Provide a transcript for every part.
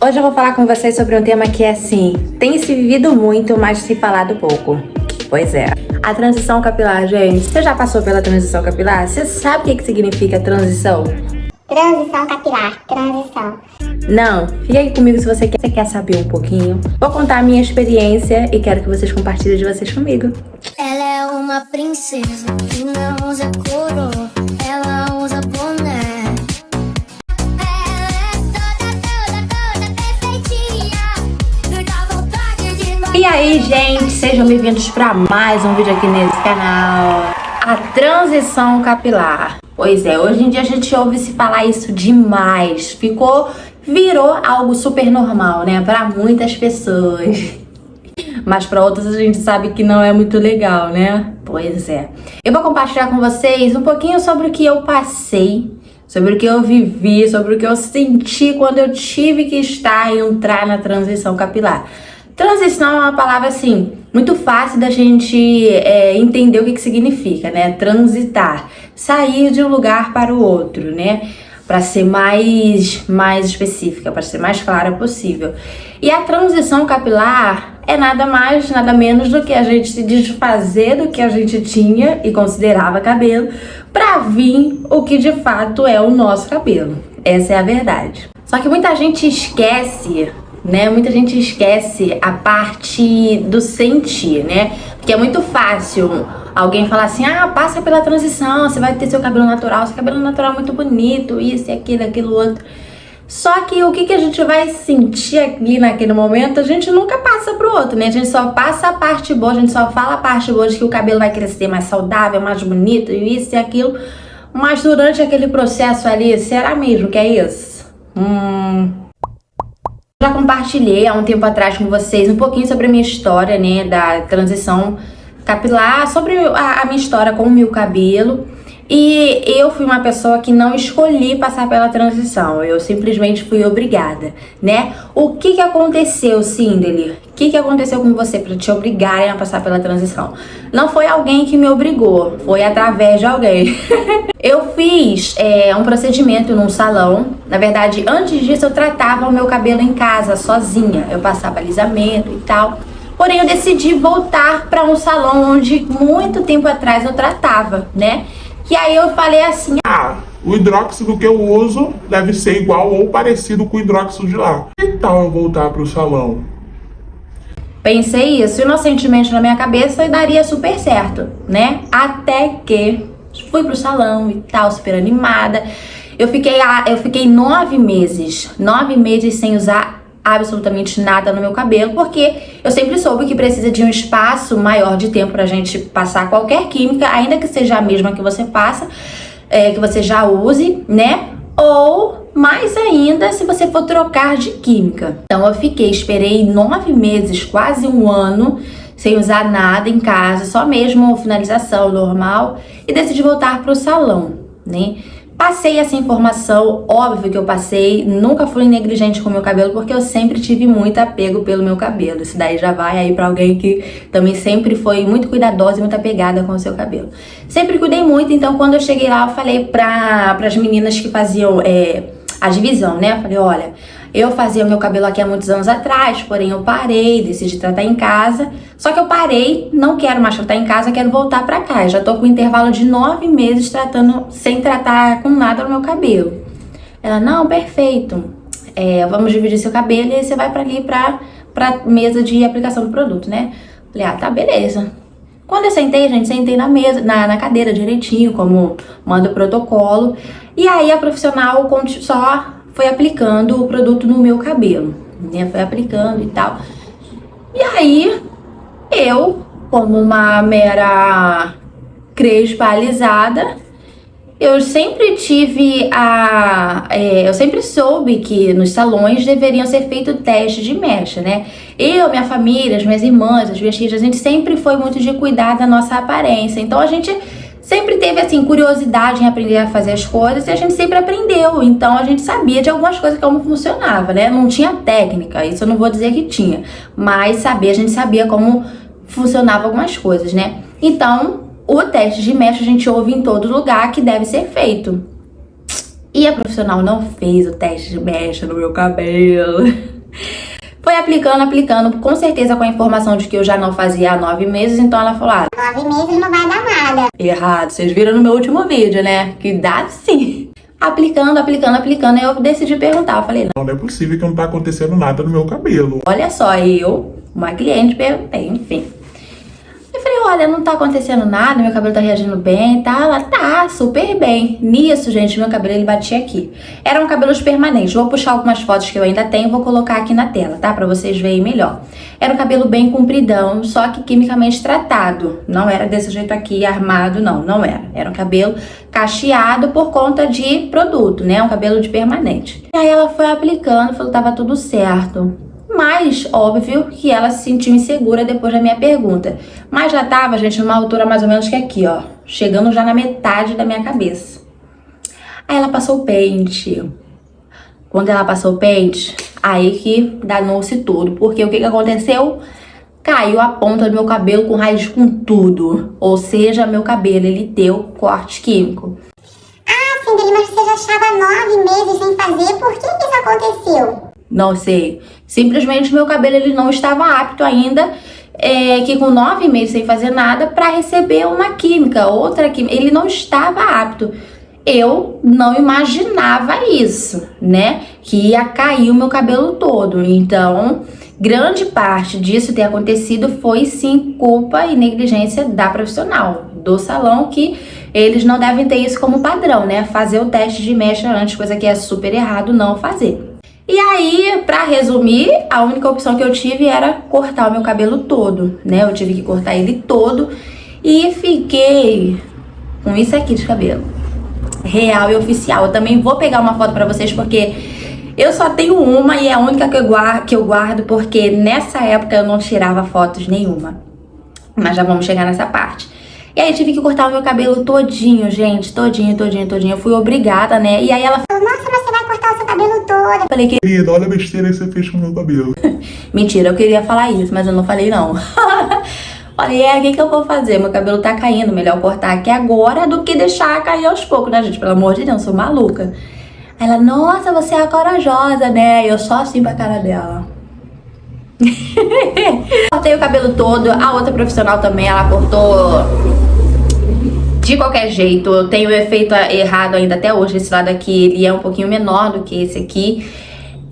Hoje eu vou falar com vocês sobre um tema que é assim, tem se vivido muito, mas se falado pouco. Pois é, a transição capilar, gente. Você já passou pela transição capilar? Você sabe o que significa transição? Transição capilar, transição. Não, fica aí comigo se você quer saber um pouquinho. Vou contar a minha experiência e quero que vocês compartilhem de vocês comigo. Ela é uma princesa que não usa coroa, ela usa boné. E aí, gente, sejam bem-vindos para mais um vídeo aqui nesse canal. A transição capilar. Pois é, hoje em dia a gente ouve se falar isso demais. Virou algo super normal, né? Para muitas pessoas. Mas para outras a gente sabe que não é muito legal, né? Pois é. Eu vou compartilhar com vocês um pouquinho sobre o que eu passei, sobre o que eu vivi, sobre o que eu senti quando eu tive que entrar na transição capilar. Transição é uma palavra, assim, muito fácil da gente entender o que significa, né? Transitar, sair de um lugar para o outro, né? Para ser mais específica, para ser mais clara possível. E a transição capilar é nada mais, nada menos do que a gente se desfazer do que a gente tinha e considerava cabelo, para vir o que de fato é o nosso cabelo. Essa é a verdade. Só que muita gente esquece, né? Muita gente esquece a parte do sentir, né? Porque é muito fácil alguém falar assim, passa pela transição, você vai ter seu cabelo natural é muito bonito, isso e aquilo outro. Só que o que a gente vai sentir ali naquele momento, a gente nunca passa pro outro, né? A gente só passa a parte boa, a gente só fala a parte boa de que o cabelo vai crescer mais saudável, mais bonito, isso e aquilo. Mas durante aquele processo ali, será mesmo que é isso? Já compartilhei há um tempo atrás com vocês um pouquinho sobre a minha história, né, da transição capilar, sobre a minha história com o meu cabelo. E eu fui uma pessoa que não escolhi passar pela transição, eu simplesmente fui obrigada, né? O que aconteceu, Cinderly? O que aconteceu com você para te obrigarem a passar pela transição? Não foi alguém que me obrigou, foi através de alguém. Eu fiz um procedimento num salão. Na verdade, antes disso eu tratava o meu cabelo em casa, sozinha. Eu passava alisamento e tal. Porém, eu decidi voltar para um salão onde muito tempo atrás eu tratava, né? E aí eu falei assim, o hidróxido que eu uso deve ser igual ou parecido com o hidróxido de lá. Que tal eu voltar pro salão? Pensei isso inocentemente na minha cabeça e daria super certo, né? Até que fui pro salão e tal, super animada. Eu fiquei 9 meses sem usar absolutamente nada no meu cabelo, porque eu sempre soube que precisa de um espaço maior de tempo pra gente passar qualquer química, ainda que seja a mesma que você faça, que você já use, né? Ou mais ainda se você for trocar de química. Então eu esperei 9 meses, quase um ano, sem usar nada em casa, só mesmo finalização normal, e decidi voltar pro salão, né? Passei essa informação, óbvio que eu passei, nunca fui negligente com o meu cabelo, porque eu sempre tive muito apego pelo meu cabelo. Isso daí já vai aí pra alguém que também sempre foi muito cuidadosa e muito apegada com o seu cabelo. Sempre cuidei muito, então quando eu cheguei lá, eu falei pras meninas que faziam a divisão, né? Eu falei, olha, eu fazia meu cabelo aqui há muitos anos atrás, porém eu parei, decidi tratar em casa. Só que eu parei, não quero mais tratar em casa, quero voltar pra cá. Eu já tô com um intervalo de 9 meses sem tratar com nada no meu cabelo. Ela, não, perfeito. Vamos dividir seu cabelo e aí você vai pra ali pra mesa de aplicação do produto, né? Falei, tá, beleza. Quando eu sentei, gente, sentei na mesa, na cadeira direitinho, como manda o protocolo. E aí a profissional só foi aplicando o produto no meu cabelo, né? Foi aplicando e tal. E aí, eu, como uma mera crespa alisada, eu sempre eu sempre soube que nos salões deveriam ser feitos testes de mecha, né? Eu, minha família, as minhas irmãs, as minhas filhas, a gente sempre foi muito de cuidar da nossa aparência. Então a gente sempre teve, assim, curiosidade em aprender a fazer as coisas e a gente sempre aprendeu. Então a gente sabia de algumas coisas como funcionava, né? Não tinha técnica, isso eu não vou dizer que tinha, mas a gente sabia como funcionava algumas coisas, né? Então, o teste de mecha a gente ouve em todo lugar que deve ser feito. E a profissional não fez o teste de mecha no meu cabelo. Foi aplicando, com certeza com a informação de que eu já não fazia há 9 meses, então ela falou, 9 meses não vai dar nada. errado, vocês viram no meu último vídeo, né? Que dá sim. Aplicando, aí eu decidi perguntar, eu falei, Não é possível que não tá acontecendo nada no meu cabelo. olha só, uma cliente, perguntei, enfim. Eu falei, olha, não tá acontecendo nada, meu cabelo tá reagindo bem, tá? Ela tá super bem. Nisso, gente, meu cabelo ele batia aqui. Eram cabelos permanentes. Vou puxar algumas fotos que eu ainda tenho e vou colocar aqui na tela, tá? Pra vocês verem melhor. Era um cabelo bem compridão, só que quimicamente tratado. Não era desse jeito aqui, armado, não era. Era um cabelo cacheado por conta de produto, né? Um cabelo de permanente. E aí ela foi aplicando, falou que tava tudo certo. Mas, óbvio, que ela se sentiu insegura depois da minha pergunta. Mas já tava, gente, numa altura mais ou menos que aqui, ó. Chegando já na metade da minha cabeça. Aí ela passou o pente. Quando ela passou o pente, aí que danou-se tudo. Porque o que aconteceu? Caiu a ponta do meu cabelo com raiz com tudo. Ou seja, meu cabelo, ele deu corte químico. Ah, Cinderela, mas você já estava 9 meses sem fazer, por que isso aconteceu? Não sei. Simplesmente meu cabelo ele não estava apto ainda, que com 9 meses sem fazer nada, para receber uma química, outra química. Ele não estava apto. Eu não imaginava isso, né? Que ia cair o meu cabelo todo. Então, grande parte disso ter acontecido foi sim culpa e negligência da profissional, do salão, que eles não devem ter isso como padrão, né? Fazer o teste de mecha antes, coisa que é super errado não fazer. E aí, pra resumir, a única opção que eu tive era cortar o meu cabelo todo, né? Eu tive que cortar ele todo e fiquei com isso aqui de cabelo. Real e oficial. Eu também vou pegar uma foto pra vocês porque eu só tenho uma e é a única que eu guardo porque nessa época eu não tirava fotos nenhuma. Mas já vamos chegar nessa parte. E aí eu tive que cortar o meu cabelo todinho, gente, todinho. Eu fui obrigada, né? E aí ela Nossa, mas você vai cortar o seu cabelo todo. falei que... Querida, olha a besteira que você fez com o meu cabelo. Mentira, eu queria falar isso, mas eu não falei não. Falei, o que eu vou fazer? Meu cabelo tá caindo, melhor cortar aqui agora do que deixar cair aos poucos, né, gente? Pelo amor de Deus, eu sou maluca. Aí ela, nossa, você é corajosa, né? Eu só assim pra cara dela. Cortei o cabelo todo, a outra profissional também, ela cortou de qualquer jeito. Eu tenho o efeito errado ainda até hoje, esse lado aqui, ele é um pouquinho menor do que esse aqui.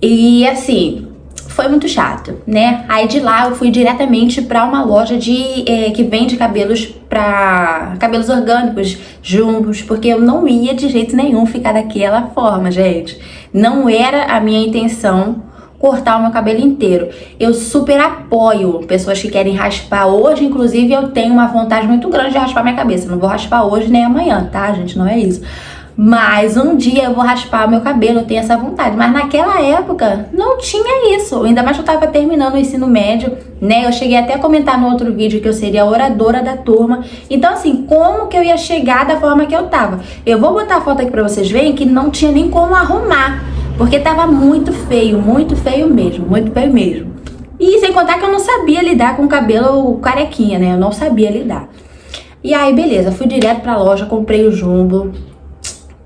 E assim, foi muito chato, né? Aí de lá eu fui diretamente pra uma loja que vende cabelos cabelos orgânicos, jumbos, porque eu não ia de jeito nenhum ficar daquela forma, gente. Não era a minha intenção cortar o meu cabelo inteiro. Eu super apoio pessoas que querem raspar. Hoje, inclusive, eu tenho uma vontade muito grande de raspar minha cabeça. Não vou raspar hoje nem amanhã, tá, gente? Não é isso. Mas um dia eu vou raspar meu cabelo, eu tenho essa vontade. Mas naquela época não tinha isso. Ainda mais que eu tava terminando o ensino médio, né? Eu cheguei até a comentar no outro vídeo que eu seria a oradora da turma. Então assim, como que eu ia chegar da forma que eu tava? Eu vou botar a foto aqui pra vocês verem que não tinha nem como arrumar. Porque tava muito feio mesmo. E sem contar que eu não sabia lidar com cabelo carequinha, né? Eu não sabia lidar. E aí, beleza, fui direto pra loja, comprei o jumbo,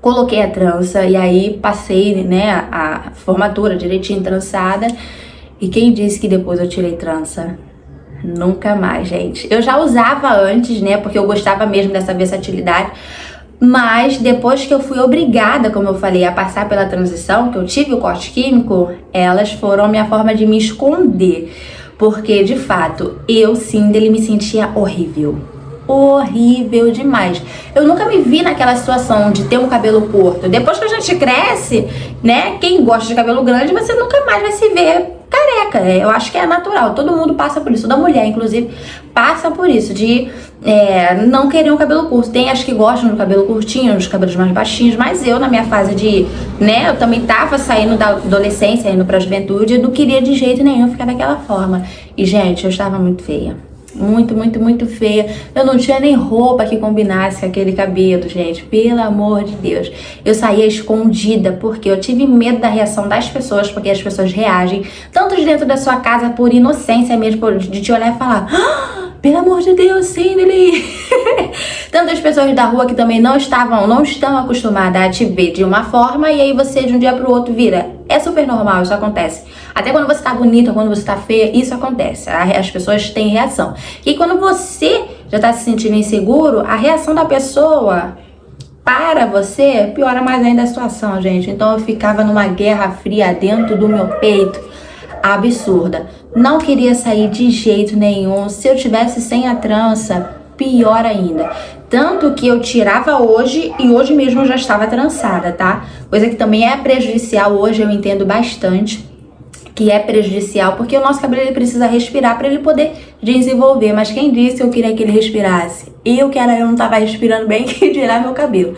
coloquei a trança e aí passei, né, a formatura direitinho trançada. E quem disse que depois eu tirei trança? Nunca mais, gente. Eu já usava antes, né, porque eu gostava mesmo dessa versatilidade. Mas depois que eu fui obrigada, como eu falei, a passar pela transição, que eu tive o corte químico, elas foram a minha forma de me esconder. Porque, de fato, eu, Cinderela, me sentia horrível. Horrível demais. Eu nunca me vi naquela situação de ter um cabelo curto. Depois que a gente cresce, né, quem gosta de cabelo grande, você nunca mais vai se ver careca. Eu acho que é natural. Todo mundo passa por isso. Toda mulher, inclusive, passa por isso. De não querer um cabelo curto. Tem as que gostam do cabelo curtinho, dos cabelos mais baixinhos. Mas eu, na minha fase de... né, eu também tava saindo da adolescência, indo pra juventude. Eu não queria de jeito nenhum ficar daquela forma. E, gente, eu estava muito feia. Muito feia. Eu não tinha nem roupa que combinasse com aquele cabelo, gente. Pelo amor de Deus. Eu saía escondida porque eu tive medo da reação das pessoas, porque as pessoas reagem tanto de dentro da sua casa por inocência mesmo, de te olhar e falar: Pelo amor de Deus, Cindy! Tantas pessoas da rua que também não estão acostumadas a te ver de uma forma e aí você de um dia pro outro vira. É super normal, isso acontece. Até quando você tá bonita, quando você tá feia, isso acontece. As pessoas têm reação. E quando você já tá se sentindo inseguro, a reação da pessoa para você piora mais ainda a situação, gente. Então eu ficava numa guerra fria dentro do meu peito, absurda. Não queria sair de jeito nenhum. Se eu tivesse sem a trança, pior ainda. Tanto que eu tirava hoje e hoje mesmo eu já estava trançada, tá? Coisa que também é prejudicial hoje, eu entendo bastante que é prejudicial, porque o nosso cabelo ele precisa respirar para ele poder desenvolver. Mas quem disse eu queria que ele respirasse? Eu não tava respirando bem, que dirá meu cabelo.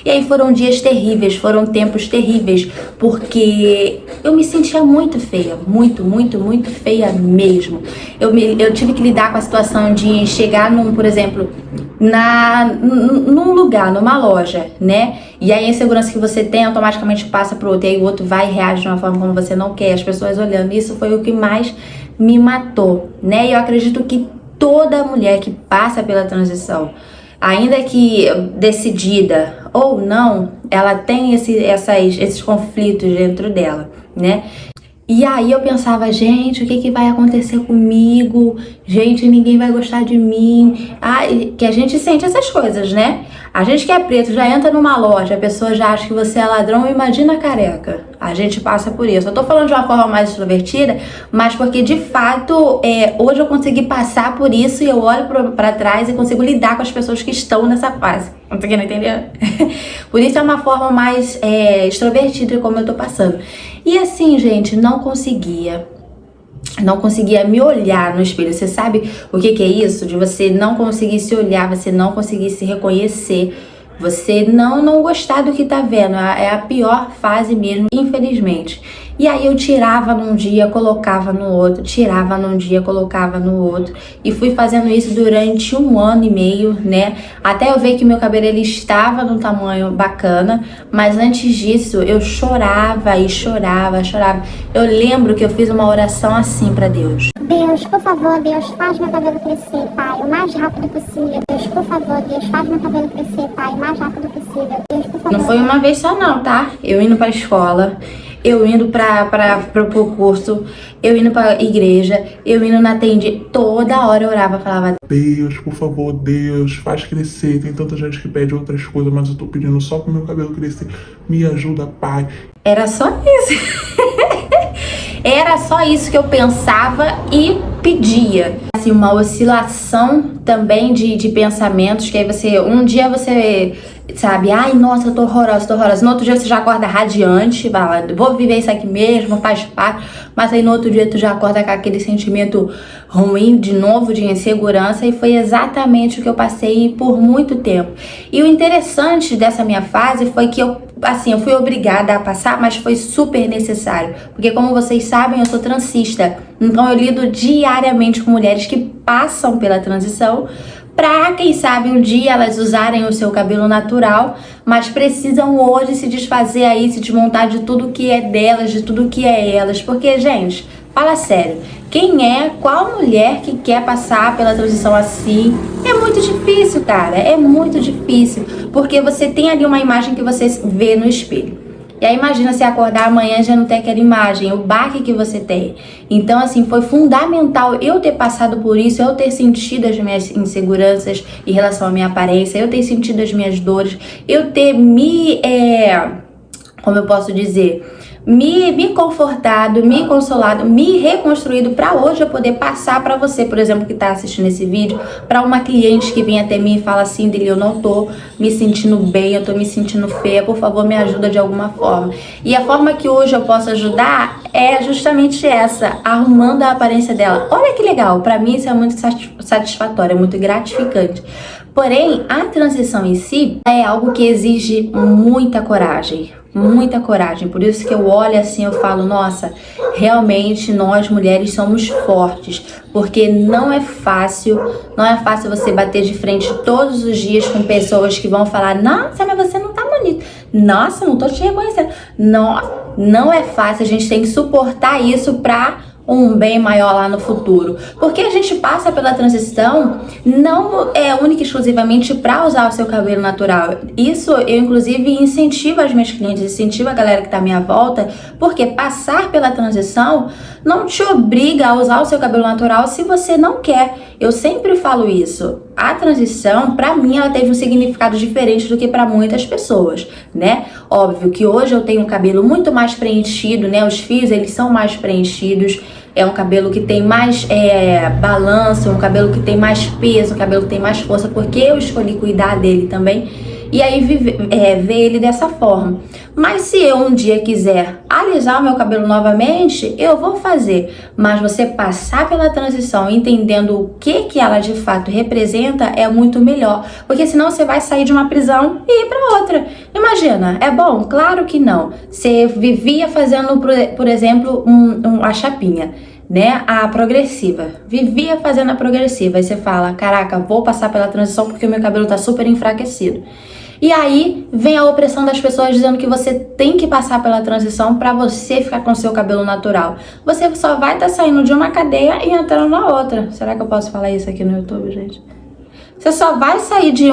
E aí foram dias terríveis, foram tempos terríveis, porque eu me sentia muito feia, muito feia mesmo. Eu tive que lidar com a situação de chegar por exemplo, num lugar, numa loja, né? E aí a insegurança que você tem automaticamente passa pro outro, e aí o outro vai e reage de uma forma como você não quer, as pessoas olhando. Isso foi o que mais me matou, né? E eu acredito que toda mulher que passa pela transição, ainda que decidida ou não, ela tem esses conflitos dentro dela, né? E aí eu pensava, gente, o que vai acontecer comigo? Gente, ninguém vai gostar de mim. Que a gente sente essas coisas, né? A gente que é preto já entra numa loja, a pessoa já acha que você é ladrão, imagina careca. A gente passa por isso. Eu tô falando de uma forma mais extrovertida, mas porque de fato, hoje eu consegui passar por isso e eu olho pra trás e consigo lidar com as pessoas que estão nessa fase. Não tô querendo entender? Por isso é uma forma mais extrovertida como eu tô passando. E assim, gente, não conseguia me olhar no espelho. Você sabe o que é isso? De você não conseguir se olhar, você não conseguir se reconhecer, você não gostar do que tá vendo. É a pior fase mesmo, infelizmente. E aí eu tirava num dia, colocava no outro, tirava num dia, colocava no outro. E fui fazendo isso durante 1 ano e meio, né? Até eu ver que meu cabelo ele estava num tamanho bacana. Mas antes disso, eu chorava e chorava. Eu lembro que eu fiz uma oração assim pra Deus. Deus, por favor, Deus, faz meu cabelo crescer, Pai, o mais rápido possível. Deus, por favor, Deus, faz meu cabelo crescer, Pai, o mais rápido possível. Deus, por favor. Não foi uma vez só não, tá? Eu indo pra escola, eu indo pro curso, eu indo pra igreja, eu indo na tenda, toda hora eu orava, falava: Deus, por favor, Deus, faz crescer. Tem tanta gente que pede outras coisas, mas eu tô pedindo só pro meu cabelo crescer. Me ajuda, Pai. Era só isso. Era só isso que eu pensava e pedia. Assim, uma oscilação também de pensamentos, que aí um dia você sabe, ai, nossa, eu tô horrorosa. No outro dia você já acorda radiante, vai, vou viver isso aqui mesmo, faz parte. Mas aí no outro dia tu já acorda com aquele sentimento ruim de novo, de insegurança, e foi exatamente o que eu passei por muito tempo. E o interessante dessa minha fase foi que eu fui obrigada a passar, mas foi super necessário. Porque como vocês sabem, eu sou transista. Então eu lido diariamente com mulheres que passam pela transição, pra, quem sabe, um dia elas usarem o seu cabelo natural, mas precisam hoje se desfazer aí, se desmontar de tudo que é delas, de tudo que é elas. Porque, gente, fala sério, qual mulher que quer passar pela transição assim? É muito difícil, cara, é muito difícil, porque você tem ali uma imagem que você vê no espelho. E aí imagina você acordar amanhã e já não ter aquela imagem, o baque que você tem. Então assim, foi fundamental eu ter passado por isso, eu ter sentido as minhas inseguranças em relação à minha aparência, eu ter sentido as minhas dores, eu ter como eu posso dizer, me confortado, me consolado, me reconstruído pra hoje eu poder passar pra você, por exemplo, que tá assistindo esse vídeo, pra uma cliente que vem até mim e fala assim: Deli, eu não tô me sentindo bem, eu tô me sentindo feia, por favor, me ajuda de alguma forma. E a forma que hoje eu posso ajudar é justamente essa, arrumando a aparência dela. Olha que legal, pra mim isso é muito satisfatório, é muito gratificante. Porém, a transição em si é algo que exige muita coragem. Muita coragem, por isso que eu olho assim, eu falo, nossa, realmente nós mulheres somos fortes, porque não é fácil você bater de frente todos os dias com pessoas que vão falar: nossa, mas você não tá bonita, nossa, não tô te reconhecendo. Não é fácil, a gente tem que suportar isso pra um bem maior lá no futuro. Porque a gente passa pela transição não é única e exclusivamente para usar o seu cabelo natural. Isso eu inclusive incentivo as minhas clientes, incentivo a galera que tá à minha volta, porque passar pela transição não te obriga a usar o seu cabelo natural se você não quer. Eu sempre falo isso. A transição, pra mim, ela teve um significado diferente do que pra muitas pessoas, né? Óbvio que hoje eu tenho um cabelo muito mais preenchido, né? Os fios, eles são mais preenchidos. É um cabelo que tem mais balanço, um cabelo que tem mais peso, um cabelo que tem mais força, porque eu escolhi cuidar dele também. E aí ver ele dessa forma. Mas se eu um dia quiser alisar o meu cabelo novamente, eu vou fazer. Mas você passar pela transição entendendo o que ela de fato representa é muito melhor. Porque senão você vai sair de uma prisão e ir para outra. Imagina, é bom? Claro que não. Você vivia fazendo, por exemplo, a chapinha, né? A progressiva. Vivia fazendo a progressiva. Aí você fala, caraca, vou passar pela transição porque o meu cabelo tá super enfraquecido. E aí vem a opressão das pessoas dizendo que você tem que passar pela transição para você ficar com seu cabelo natural. Você só vai estar saindo de uma cadeia e entrando na outra. Será que eu posso falar isso aqui no YouTube, gente? Você só vai sair de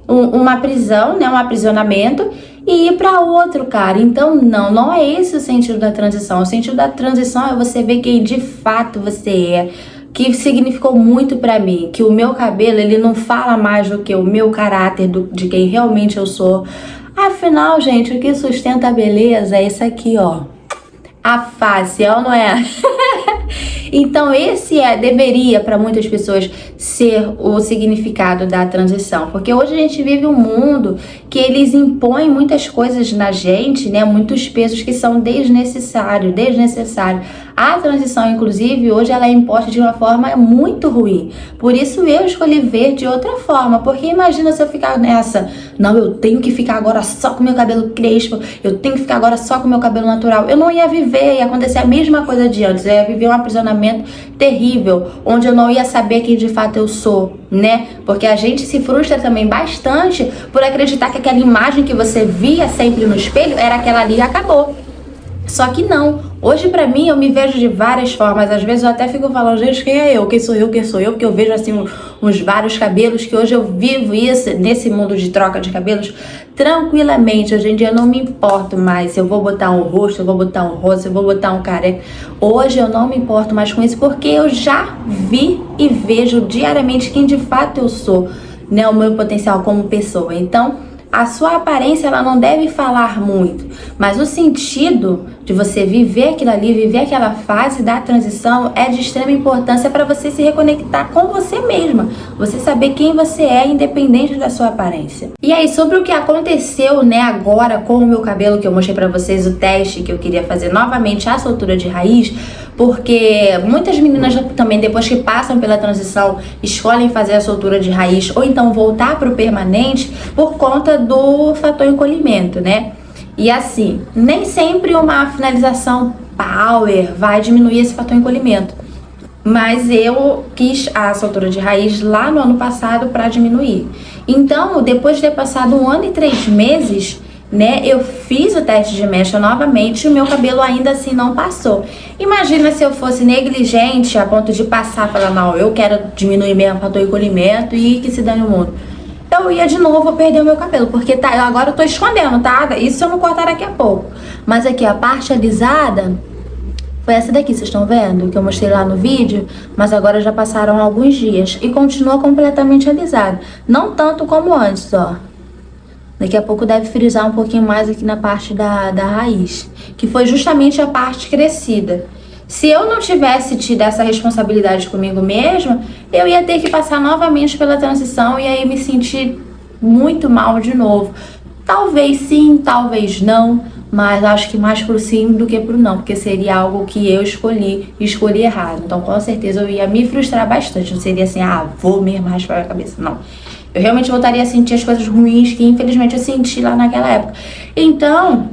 uma prisão, né, um aprisionamento, e ir para outro, cara. Então não é esse o sentido da transição. O sentido da transição é você ver quem de fato você é, que significou muito pra mim, que o meu cabelo, ele não fala mais do que o meu caráter, de quem realmente eu sou. Afinal, gente, o que sustenta a beleza é isso aqui, ó. A face, é ou não é? Então esse deveria para muitas pessoas ser o significado da transição, porque hoje a gente vive um mundo que eles impõem muitas coisas na gente, né? Muitos pesos que são desnecessários. A transição, inclusive, hoje ela é imposta de uma forma muito ruim. Por isso eu escolhi ver de outra forma, porque imagina se eu ficar nessa, não, eu tenho que ficar agora só com meu cabelo crespo, eu tenho que ficar agora só com meu cabelo natural. Eu não ia viver, ia acontecer a mesma coisa de antes, eu ia viver um aprisionamento terrível, onde eu não ia saber quem de fato eu sou, né? Porque a gente se frustra também bastante por acreditar que aquela imagem que você via sempre no espelho era aquela ali e acabou. Só que não. Hoje pra mim eu me vejo de várias formas. Às vezes eu até fico falando, gente, quem é eu? Quem sou eu? Porque eu vejo assim uns vários cabelos, que hoje eu vivo isso nesse mundo de troca de cabelos tranquilamente. Hoje em dia eu não me importo mais se eu vou botar um rosto, se eu vou botar um rosto, se eu vou botar um careca. Hoje eu não me importo mais com isso, porque eu já vi e vejo diariamente quem de fato eu sou, né? O meu potencial como pessoa. Então a sua aparência, ela não deve falar muito, mas o sentido de você viver aquilo ali, viver aquela fase da transição é de extrema importância para você se reconectar com você mesma, você saber quem você é, independente da sua aparência. E aí, sobre o que aconteceu, né, agora com o meu cabelo, que eu mostrei para vocês o teste que eu queria fazer novamente, a soltura de raiz, porque muitas meninas também, depois que passam pela transição, escolhem fazer a soltura de raiz ou então voltar para o permanente por conta do fator encolhimento, né? E assim, nem sempre uma finalização power vai diminuir esse fator encolhimento, mas eu quis a soltura de raiz lá no ano passado para diminuir. Então, depois de ter passado 1 ano e 3 meses, né, eu fiz o teste de mecha novamente e o meu cabelo ainda assim não passou. Imagina se eu fosse negligente a ponto de passar, falar, não, eu quero diminuir mesmo o fator encolhimento e que se dane o mundo. Eu ia de novo perder o meu cabelo, porque agora eu tô escondendo, tá? Isso eu não cortar daqui a pouco. Mas aqui, a parte alisada foi essa daqui, vocês estão vendo? Que eu mostrei lá no vídeo, mas agora já passaram alguns dias e continua completamente alisado. Não tanto como antes, ó. Daqui a pouco deve frisar um pouquinho mais aqui na parte da raiz, que foi justamente a parte crescida. Se eu não tivesse tido essa responsabilidade comigo mesma, eu ia ter que passar novamente pela transição e aí me sentir muito mal de novo. Talvez sim, talvez não, mas acho que mais pro sim do que pro não, porque seria algo que eu escolhi errado. Então, com certeza, eu ia me frustrar bastante. Não seria assim, vou mesmo raspar a cabeça. Não. Eu realmente voltaria a sentir as coisas ruins que, infelizmente, eu senti lá naquela época. Então,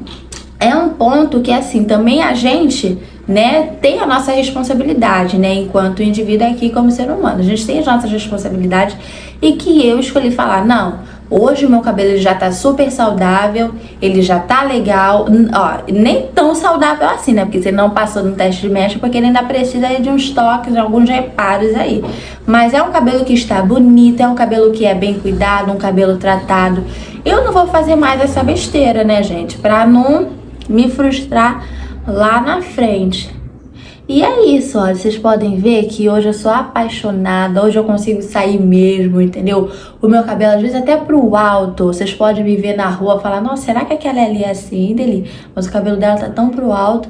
é um ponto que, assim, também a gente, né, tem a nossa responsabilidade, né, enquanto indivíduo aqui como ser humano. A gente tem as nossas responsabilidades e que eu escolhi falar, não, Hoje o meu cabelo já tá super saudável, ele já tá legal, ó, nem tão saudável assim, né? Porque você não passou no teste de mecha, porque ele ainda precisa aí de uns toques, alguns reparos aí. Mas é um cabelo que está bonito, é um cabelo que é bem cuidado, um cabelo tratado. Eu não vou fazer mais essa besteira, né, gente? Pra não me frustrar lá na frente. E é isso, olha, vocês podem ver que hoje eu sou apaixonada, hoje eu consigo sair mesmo, entendeu? O meu cabelo, às vezes, até pro alto, vocês podem me ver na rua e falar, nossa, será que aquela ali é assim, Deli? Mas o cabelo dela tá tão pro alto,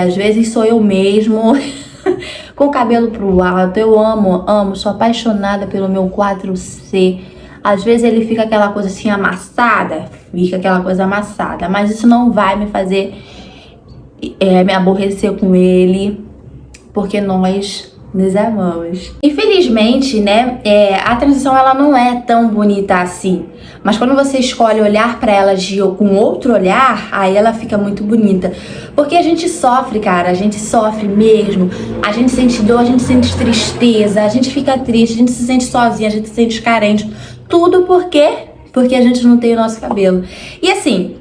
às vezes sou eu mesmo, com o cabelo pro alto, eu amo, sou apaixonada pelo meu 4C. Às vezes ele fica aquela coisa assim amassada, mas isso não vai me fazer me aborrecer com ele, porque nós nos amamos. Infelizmente, né, a transição ela não é tão bonita assim. Mas quando você escolhe olhar pra ela com outro olhar, aí ela fica muito bonita. Porque a gente sofre, cara, a gente sofre mesmo. A gente sente dor, a gente sente tristeza, a gente fica triste, a gente se sente sozinha, a gente se sente carente. Tudo por quê? Porque a gente não tem o nosso cabelo. E assim,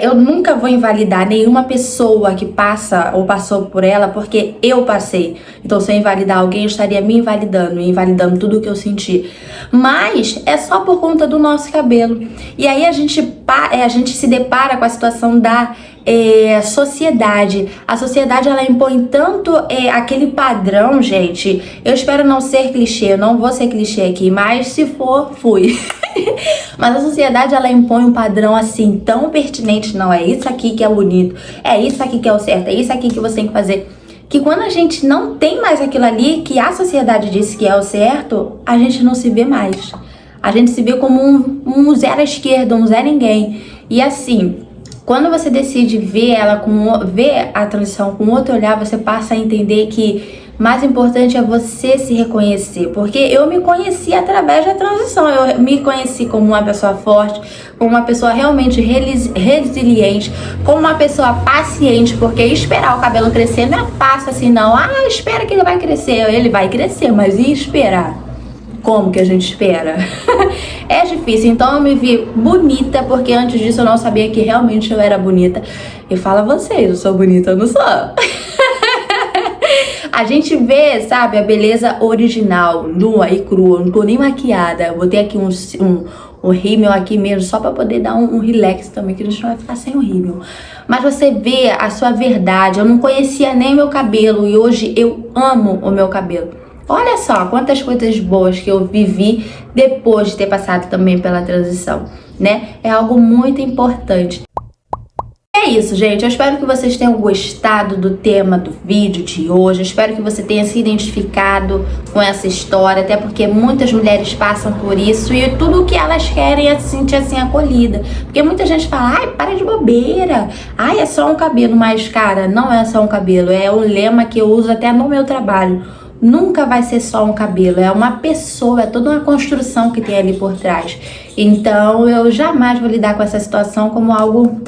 eu nunca vou invalidar nenhuma pessoa que passa ou passou por ela, porque eu passei. Então, se eu invalidar alguém, eu estaria me invalidando tudo o que eu senti. Mas é só por conta do nosso cabelo. E aí a gente se depara com a situação da sociedade. A sociedade, ela impõe tanto aquele padrão, gente. Eu espero não ser clichê, eu não vou ser clichê aqui, mas se for, fui. Mas a sociedade, ela impõe um padrão assim tão pertinente, não, é isso aqui que é bonito, é isso aqui que é o certo, é isso aqui que você tem que fazer, que quando a gente não tem mais aquilo ali que a sociedade disse que é o certo, a gente não se vê mais. A gente se vê como um zero à esquerda, um zero ninguém. E assim, quando você decide ver a transição com outro olhar, você passa a entender que mais importante é você se reconhecer, porque eu me conheci através da transição, eu me conheci como uma pessoa forte, como uma pessoa realmente resiliente, como uma pessoa paciente, porque esperar o cabelo crescer não é fácil assim não, espera que ele vai crescer, mas e esperar? Como que a gente espera? É difícil, então eu me vi bonita, porque antes disso eu não sabia que realmente eu era bonita. E fala a vocês, eu sou bonita, eu não sou? A gente vê, sabe, a beleza original, nua e crua, não tô nem maquiada. Eu botei aqui um rímel aqui mesmo, só pra poder dar um relax também, que a gente não vai ficar sem o rímel. Mas você vê a sua verdade. Eu não conhecia nem meu cabelo e hoje eu amo o meu cabelo. Olha só quantas coisas boas que eu vivi depois de ter passado também pela transição, né? É algo muito importante. É isso, gente. Eu espero que vocês tenham gostado do tema do vídeo de hoje. Eu espero que você tenha se identificado com essa história, até porque muitas mulheres passam por isso e tudo o que elas querem é se sentir assim acolhida. Porque muita gente fala, ai, para de bobeira, ai, é só um cabelo. Mas, cara, não é só um cabelo, é um lema que eu uso até no meu trabalho. Nunca vai ser só um cabelo, é uma pessoa, é toda uma construção que tem ali por trás. Então, eu jamais vou lidar com essa situação como algo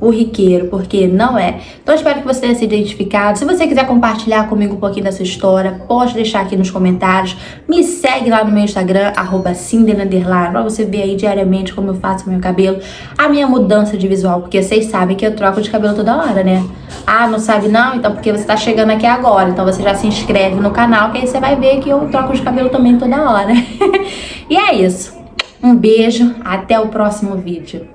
corriqueiro, porque não é. Então, eu espero que você tenha se identificado. Se você quiser compartilhar comigo um pouquinho dessa história, pode deixar aqui nos comentários. Me segue lá no meu Instagram, @Cinderly_, pra você ver aí diariamente como eu faço o meu cabelo, a minha mudança de visual, porque vocês sabem que eu troco de cabelo toda hora, né? Não sabe não? Então porque você tá chegando aqui agora, então você já se inscreve no canal, que aí você vai ver que eu troco de cabelo também toda hora. E é isso. Um beijo, até o próximo vídeo.